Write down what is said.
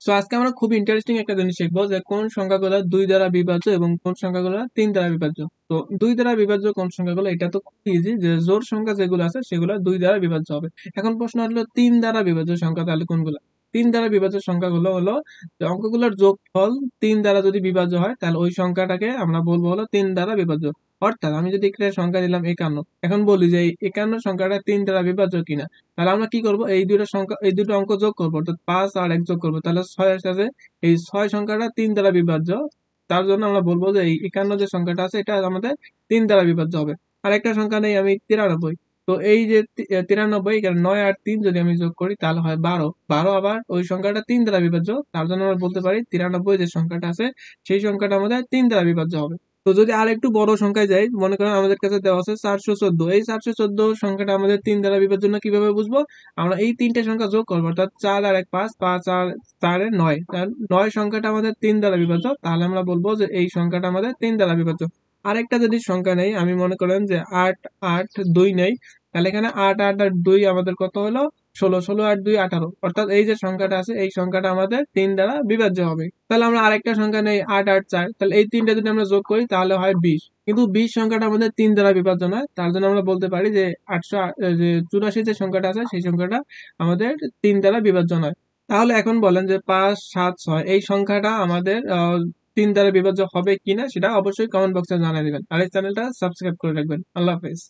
So আজকে আমরা খুব ইন্টারেস্টিং একটা জিনিস শিখবো যে কোন সংখ্যাগুলো 2 দ্বারা বিভাজ্য এবং কোন সংখ্যাগুলো 3 দ্বারা বিভাজ্য। তো 2 দ্বারা বিভাজ্য কোন সংখ্যাগুলো, এটা তো খুব ইজি যে জোড় সংখ্যা যেগুলো আছে সেগুলো 2 দ্বারা বিভাজ্য হবে। এখন প্রশ্ন হলো 3 দ্বারা বিভাজ্য সংখ্যা তাহলে কোনগুলো? 3 দ্বারা বিভাজ্য সংখ্যাগুলো হলো যে অঙ্কগুলোর যোগফল 3 দ্বারা যদি বিভাজ্য হয় তাহলে ওই সংখ্যাটাকে আমরা বলবো হলো 3 দ্বারা বিভাজ্য। অর্থাৎ আমি যদি একটা সংখ্যা দিলাম 51, এখন বলি যে এই 51 সংখ্যাটা 3 দ্বারা বিভাজ্য কিনা, তাহলে আমরা কি করব, এই দুটো সংখ্যা, এই দুটো অঙ্ক যোগ করবো, অর্থাৎ 5 আর 1 যোগ করবো, তাহলে 6 আসে। এই 6 সংখ্যাটা 3 দ্বারা বিভাজ্য। তার জন্য আমরা বলবো যে এই 51 যে সংখ্যাটা আছে এটা আমাদের 3 দ্বারা বিভাজ্য হবে। আর একটা সংখ্যা নেই আমি 93, তো এই যে 93, এখানে 9 আর 3 যদি আমি যোগ করি তাহলে হয় 12। 12 আবার ওই সংখ্যাটা 3 দ্বারা বিভাজ্য, তার জন্য আমরা বলতে পারি 93 যে সংখ্যাটা আছে সেই সংখ্যাটা আমাদের 3 দ্বারা বিভাজ্য হবে। তো যদি আর একটু বড় সংখ্যায় যাই, মনে করেন আমাদের কাছে দেওয়া আছে 414, এই 414 সংখ্যাটা আমাদের 3 দ্বারা বিভাজ্য না, কিভাবে বুঝবো? আমরা এই তিনটে সংখ্যা যোগ করবো, অর্থাৎ 4 আর 1 5, 5 আর 4 9, 9 সংখ্যাটা আমাদের 3 দ্বারা বিভাজ্য, তাহলে আমরা বলবো যে এই সংখ্যাটা আমাদের 3 দ্বারা বিভাজ্য। আরেকটা যদি সংখ্যা নেই, আমি মনে করেন যে 8 8 2 নেই, তাহলে এখানে 8 8 আর 2 আমাদের কত হলো? 16, 16 আর 2 18, অর্থাৎ এই যে সংখ্যাটা আছে এই সংখ্যাটা আমাদের 3 দ্বারা বিভাজ্য হবে। তাহলে আমরা আরেকটা সংখ্যা নেই 8 8 4, তাহলে এই তিনটা যদি আমরা যোগ করি তাহলে হয় 20, কিন্তু 20 সংখ্যাটা আমাদের 3 দ্বারা বিভাজ্য নয়, তার জন্য আমরা বলতে পারি যে 800 যে 84 যে সংখ্যাটা আছে সেই সংখ্যাটা আমাদের 3 দ্বারা বিভাজ্য নয়। তাহলে এখন বলেন যে 5 7 6 এই সংখ্যাটা আমাদের 3 দ্বারা বিভাজ্য হবে কিনা, সেটা অবশ্যই কমেন্ট বক্সে জানিয়ে দিবেন, আর এই চ্যানেলটা সাবস্ক্রাইব করে রাখবেন। আল্লাহ হাফেজ।